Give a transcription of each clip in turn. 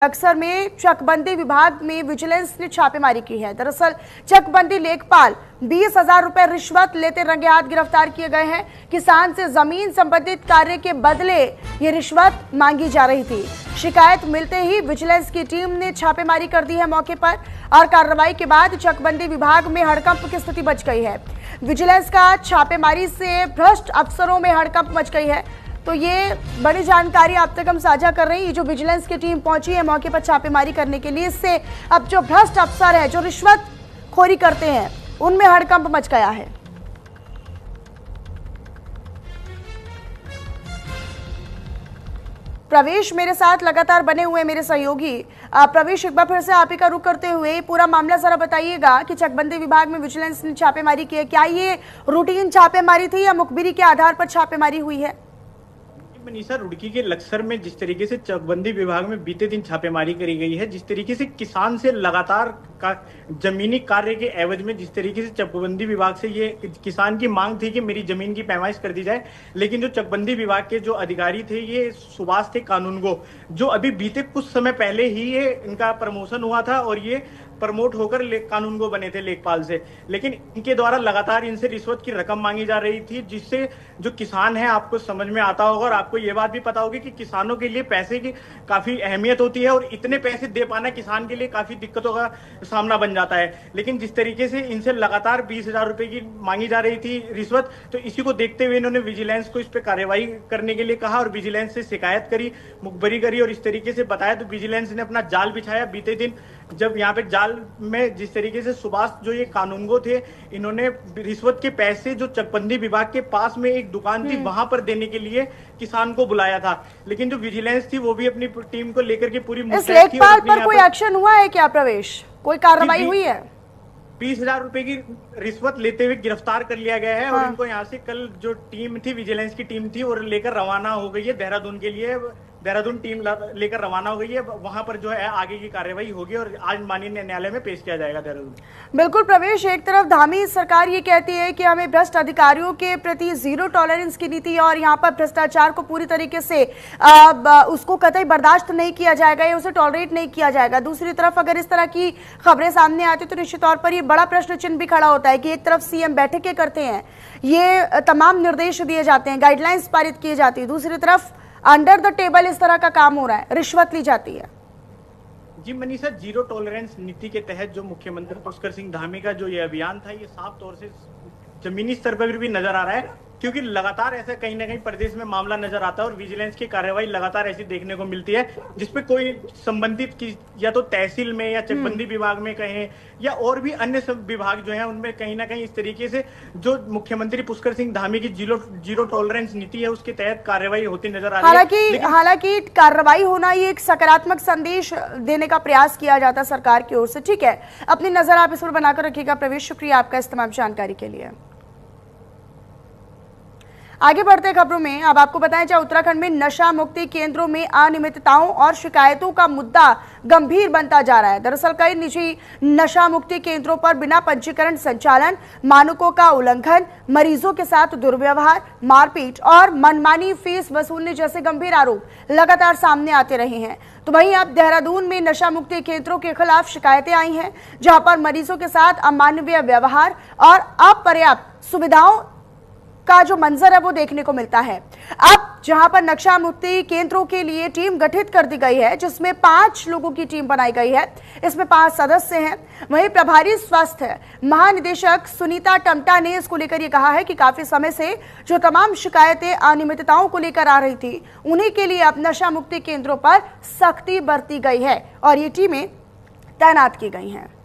अक्सर में चकबंदी विभाग में विजिलेंस ने छापेमारी की है। दरअसल चकबंदी लेखपाल 20,000 रुपए रिश्वत लेते रंगे हाथ गिरफ्तार किए गए हैं। किसान से जमीन संबंधित कार्य के बदले ये रिश्वत मांगी जा रही थी। शिकायत मिलते ही विजिलेंस की टीम ने छापेमारी कर दी है मौके पर और कार्रवाई के बाद चकबंदी विभाग में हड़कंप की स्थिति बच गई है। विजिलेंस का छापेमारी से भ्रष्ट अफसरों में हड़कंप मच गई है। तो ये बड़ी जानकारी आप तक हम साझा कर रहे हैं। ये जो विजिलेंस की टीम पहुंची है मौके पर छापेमारी करने के लिए, इससे अब जो भ्रष्ट अफसर है, जो रिश्वत खोरी करते हैं, उनमें हड़कंप मच गया है। प्रवेश मेरे साथ लगातार बने हुए मेरे सहयोगी। प्रवेश, एक बार फिर से आप ही का रुख करते हुए पूरा मामला जरा बताइएगा कि चकबंदी विभाग में विजिलेंस ने छापेमारी की है। क्या ये रूटीन छापेमारी थी या मुखबिरी के आधार पर छापेमारी हुई है? मनीषा, रुड़की के लक्सर में जिस तरीके से चकबंदी विभाग में बीते दिन छापेमारी करी गई है, जिस तरीके से किसान से लगातार का जमीनी कार्य के एवज में जिस तरीके से चकबंदी विभाग से ये किसान की मांग थी कि मेरी जमीन की पैमाइश कर दी जाए, लेकिन जो चकबंदी विभाग के जो अधिकारी थे, ये सुभाष थे कानूनगो, जो अभी बीते कुछ समय पहले ही ये इनका प्रमोशन हुआ था और ये प्रमोट होकर कानूनगो बने थे लेखपाल से। लेकिन इनके द्वारा लगातार इनसे रिश्वत की रकम मांगी जा रही थी, जिससे जो किसान है, आपको समझ में आता होगा और आपको ये बात भी पता होगी कि किसानों के लिए पैसे की काफी अहमियत होती है और इतने पैसे दे पाना किसान के लिए काफी दिक्कतों का सामना बन जाता है। लेकिन जिस तरीके से इनसे लगातार 20,000 रुपए की मांगी जा रही थी रिश्वत, तो इसी को देखते हुए इन्होंने विजिलेंस को इस पर कार्रवाई करने के लिए कहा और विजिलेंस से शिकायत करी, मुखबरी करी और इस तरीके से बताया। तो विजिलेंस ने अपना जाल बिछाया बीते दिन, जब यहाँ पे जाल में जिस तरीके से सुभाष जो ये कानूनगो थे, इन्होंने रिश्वत के पैसे जो चकबंदी विभाग के पास में एक दुकान थी वहां पर देने के लिए किसान को बुलाया था। लेकिन जो विजिलेंस थी वो भी अपनी टीम को लेकर के पूरी इस लेखपाल पर कोई एक्शन हुआ है क्या? प्रवेश, कोई कार्रवाई हुई है? 20,000 रुपए की रिश्वत लेते हुए गिरफ्तार कर लिया गया है और इनको यहाँ से कल जो टीम थी, विजिलेंस की टीम थी, और लेकर रवाना हो गई है देहरादून के लिए। देहरादून टीम लेकर रवाना हो गई है। वहां पर जो है आगे की कार्रवाई होगी और आज माननीय न्यायालय में पेश किया जाएगा देहरादून। बिल्कुल प्रवेश, एक तरफ धामी सरकार ये कहती है कि हमें भ्रष्ट अधिकारियों के प्रति जीरो टॉलरेंस की नीति और यहाँ पर भ्रष्टाचार को पूरी तरीके से उसको कतई बर्दाश्त नहीं किया जाएगा या उसे टॉलरेट नहीं किया जाएगा। दूसरी तरफ अगर इस तरह की खबरें सामने आती तो निश्चित तौर पर ये बड़ा प्रश्न चिन्ह भी खड़ा होता है कि एक तरफ सीएम बैठकें करते हैं, ये तमाम निर्देश दिए जाते हैं, गाइडलाइंस पारित की जाती है, दूसरी तरफ अंडर द टेबल इस तरह का काम हो रहा है, रिश्वत ली जाती है। जी मनीषा, जीरो टॉलरेंस नीति के तहत जो मुख्यमंत्री पुष्कर सिंह धामी का जो ये अभियान था, ये साफ तौर से जमीनी स्तर पर भी नजर आ रहा है, क्योंकि लगातार ऐसा कहीं ना कहीं प्रदेश में मामला नजर आता है और विजिलेंस की कार्रवाई लगातार ऐसी देखने को मिलती है जिसपे कोई संबंधित की या तो तहसील में या चकबंदी विभाग में कहें या और भी अन्य सब विभाग जो है उनमें कहीं ना कहीं इस तरीके से जो मुख्यमंत्री पुष्कर सिंह धामी की जीरो टॉलरेंस नीति है उसके तहत कार्रवाई होती नजर आ रही है। हालांकि कार्रवाई होना ये एक सकारात्मक संदेश देने का प्रयास किया जाता है सरकार की ओर से। ठीक है, अपनी नजर आप इस पर बनाकर रखिएगा। प्रवेश, शुक्रिया आपका इस तमाम जानकारी के लिए। आगे बढ़ते खबरों में अब आपको बताएं, चाहे उत्तराखंड में नशा मुक्ति केंद्रों में अनियमितताओं और शिकायतों का मुद्दा गंभीर बनता जा रहा है। दरअसल कई निजी नशा मुक्ति केंद्रों पर बिना पंजीकरण संचालन, मानकों का उल्लंघन, मरीजों के साथ दुर्व्यवहार, मारपीट और मनमानी फीस वसूलने जैसे गंभीर आरोप लगातार सामने आते रहे हैं। तो वहीं अब देहरादून में नशा मुक्ति केंद्रों के खिलाफ शिकायतें आई हैं, जहां पर मरीजों के साथ अमानवीय व्यवहार और अपर्याप्त सुविधाओं का जो मंजर है वो देखने को मिलता है। अब जहां पर नशा मुक्ति केंद्रों के लिए टीम गठित कर दी गई है, जिसमें 5 लोगों की टीम बनाई गई है, इसमें 5 सदस्य हैं। वहीं प्रभारी स्वास्थ्य महानिदेशक सुनीता टमटा ने इसको लेकर ये कहा है कि काफी समय से जो तमाम शिकायतें अनियमितताओं को लेकर आ रही थी, उन्हीं के लिए अब नशा मुक्ति केंद्रों पर सख्ती बरती गई है और ये टीमें तैनात की गई हैं।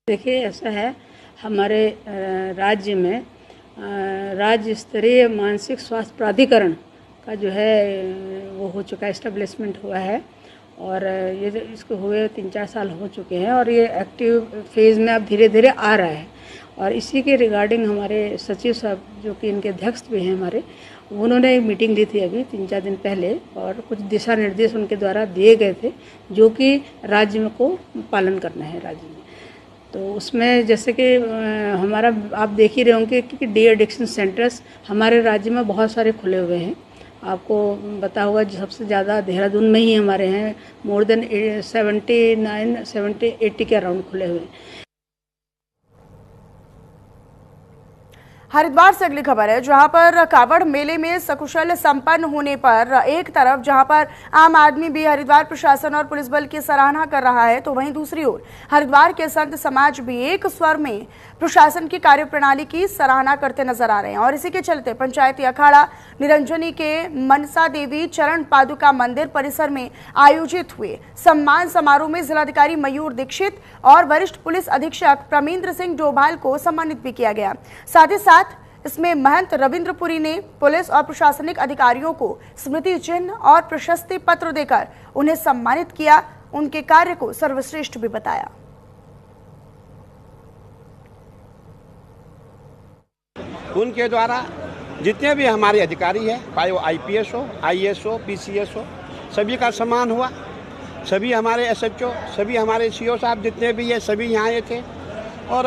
देखिए, ऐसा है, हमारे राज्य में राज्य स्तरीय मानसिक स्वास्थ्य प्राधिकरण का जो है वो हो चुका है, एस्टेब्लिशमेंट हुआ है और ये इसको हुए 3-4 साल हो चुके हैं और ये एक्टिव फेज़ में अब धीरे धीरे आ रहा है। और इसी के रिगार्डिंग हमारे सचिव साहब, जो कि इनके अध्यक्ष भी हैं हमारे, उन्होंने एक मीटिंग ली थी अभी 3-4 दिन पहले और कुछ दिशा निर्देश उनके द्वारा दिए गए थे जो कि राज्य में को पालन करना है राज्य में। तो उसमें जैसे कि हमारा आप देख ही रहे होंगे कि डी एडिक्शन सेंटर्स हमारे राज्य में बहुत सारे खुले हुए हैं। आपको पता होगा सबसे ज़्यादा देहरादून में ही हमारे हैं, मोर देन 80 के अराउंड खुले हुए हैं। हरिद्वार से अगली खबर है, जहां पर कावड़ मेले में सकुशल संपन्न होने पर एक तरफ जहां पर आम आदमी भी हरिद्वार प्रशासन और पुलिस बल की सराहना कर रहा है, तो वहीं दूसरी ओर हरिद्वार के संत समाज भी एक स्वर में प्रशासन की कार्यप्रणाली की सराहना करते नजर आ रहे हैं। और इसी के चलते पंचायती अखाड़ा निरंजनी के मनसा देवी चरण पादुका मंदिर परिसर में आयोजित हुए सम्मान समारोह में जिलाधिकारी मयूर दीक्षित और वरिष्ठ पुलिस अधीक्षक प्रमेंद्र सिंह डोभाल को सम्मानित भी किया गया। साथ ही साथ इसमें महंत रविंद्रपुरी ने पुलिस और प्रशासनिक अधिकारियों को स्मृति चिन्ह और प्रशस्ति पत्र देकर उन्हें सम्मानित किया, उनके कार्य को सर्वश्रेष्ठ भी बताया। उनके द्वारा जितने भी हमारे अधिकारी हैं, चाहे वो आईपीएस हो, आईएएस हो, पीसीएस हो, सभी का सम्मान हुआ। सभी हमारे एसएचओ, सभी हमारे सीओ साहब जितने भी है सभी यहाँ आए थे। और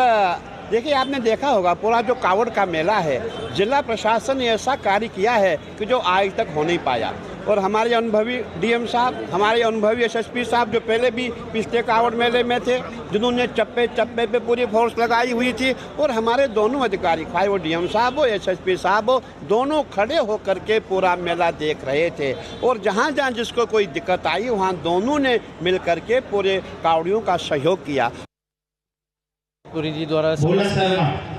देखिए, आपने देखा होगा पूरा जो कावड़ का मेला है, जिला प्रशासन ने ऐसा कार्य किया है कि जो आज तक हो नहीं पाया। और हमारे अनुभवी डीएम साहब, हमारे अनुभवी एसएसपी साहब जो पहले भी पिछले कावड़ मेले में थे, जिन्होंने चप्पे चप्पे पे पूरी फोर्स लगाई हुई थी। और हमारे दोनों अधिकारी, चाहे वो डीएम साहब हो, एसएसपी साहब हो, दोनों खड़े होकर के पूरा मेला देख रहे थे। और जहाँ जहाँ जिसको कोई दिक्कत आई वहाँ दोनों ने मिल करके पूरे कावड़ियों का सहयोग किया। पुरी जी द्वारा समस्त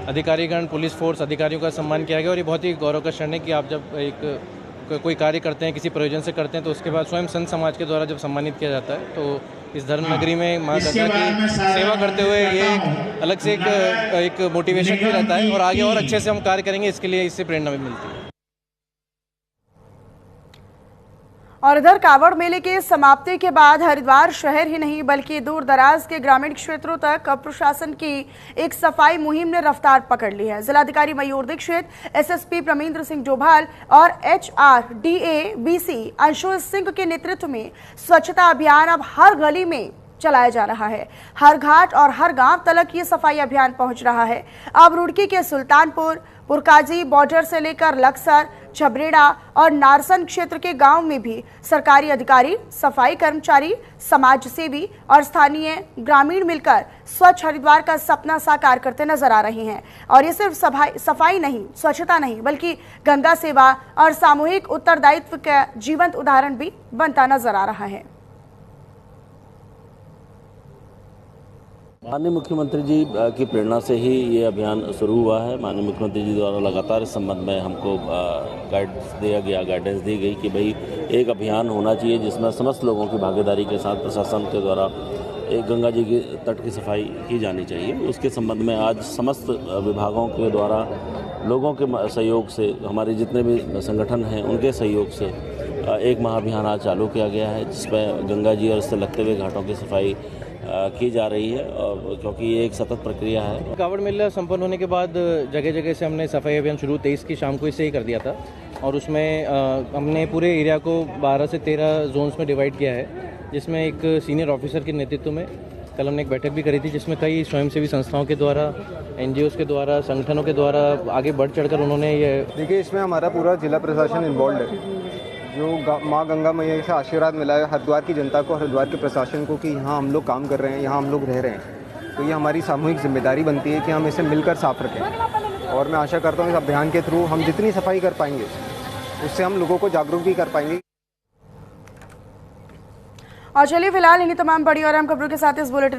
अधिकारीगण, पुलिस फोर्स अधिकारियों का सम्मान किया गया। और ये बहुत ही गौरव का क्षण है कि आप जब कोई कार्य करते हैं, किसी प्रयोजन से करते हैं, तो उसके बाद स्वयं संत समाज के द्वारा जब सम्मानित किया जाता है, तो इस धर्म नगरी में माँ गंगा की सेवा करते हुए ये एक अलग से एक मोटिवेशन भी रहता है और आगे और अच्छे से हम कार्य करेंगे, इसके लिए इससे प्रेरणा भी मिलती है। और इधर कावड़ मेले के समाप्ति के बाद हरिद्वार शहर ही नहीं बल्कि दूर दराज के ग्रामीण क्षेत्रों तक प्रशासन की एक सफाई मुहिम ने रफ्तार पकड़ ली है। जिलाधिकारी मयूर दीक्षित, एसएसपी प्रमेंद्र सिंह डोभाल और HRDA-BC अंशुल सिंह के नेतृत्व में स्वच्छता अभियान अब हर गली में चलाया जा रहा है। हर घाट और हर गांव तक ये सफाई अभियान पहुंच रहा है। अब रुड़की के सुल्तानपुर, पुरकाजी बॉर्डर से लेकर लक्सर, छबरेड़ा और नारसन क्षेत्र के गांव में भी सरकारी अधिकारी, सफाई कर्मचारी, समाज सेवी और स्थानीय ग्रामीण मिलकर स्वच्छ हरिद्वार का सपना साकार करते नजर आ रहे हैं। और ये सिर्फ सफाई नहीं, स्वच्छता नहीं, बल्कि गंगा सेवा और सामूहिक उत्तरदायित्व का जीवंत उदाहरण भी बनता नजर आ रहा है। माननीय मुख्यमंत्री जी की प्रेरणा से ही ये अभियान शुरू हुआ है। माननीय मुख्यमंत्री जी द्वारा लगातार इस संबंध में हमको गाइडेंस दी गई कि भाई एक अभियान होना चाहिए जिसमें समस्त लोगों की भागीदारी के साथ प्रशासन के द्वारा एक गंगा जी के तट की सफाई की जानी चाहिए। उसके संबंध में आज समस्त विभागों के द्वारा लोगों के सहयोग से, हमारे जितने भी संगठन हैं उनके सहयोग से एक महाअभियान आज चालू किया गया है, जिसमें गंगा जी और इससे लगते हुए घाटों की सफाई की जा रही है। और क्योंकि ये एक सतत प्रक्रिया है। कावड़ मेला संपन्न होने के बाद जगह जगह से हमने सफाई अभियान शुरू 23 की शाम को इससे ही कर दिया था। और उसमें हमने पूरे एरिया को 12 से 13 जोन्स में डिवाइड किया है, जिसमें एक सीनियर ऑफिसर के नेतृत्व में कल हमने एक बैठक भी करी थी, जिसमें कई स्वयंसेवी संस्थाओं के द्वारा, NGOs के द्वारा, संगठनों के द्वारा आगे बढ़ चढ़कर उन्होंने ये देखिए, इसमें हमारा पूरा जिला प्रशासन इन्वॉल्व है। जो माँ गंगा मैया से आशीर्वाद मिला है हरिद्वार की जनता को, हरिद्वार के प्रशासन को, कि यहाँ हम लोग काम कर रहे हैं, यहाँ हम लोग रह रहे हैं, तो ये हमारी सामूहिक जिम्मेदारी बनती है कि हम इसे मिलकर साफ रखें। और मैं आशा करता हूँ इस अभियान के थ्रू हम जितनी सफाई कर पाएंगे उससे हम लोगों को जागरूक भी कर पाएंगे। और चलिए फिलहाल इन्हीं तमाम बड़ी और अहम खबरों के साथ इस बुलेटिन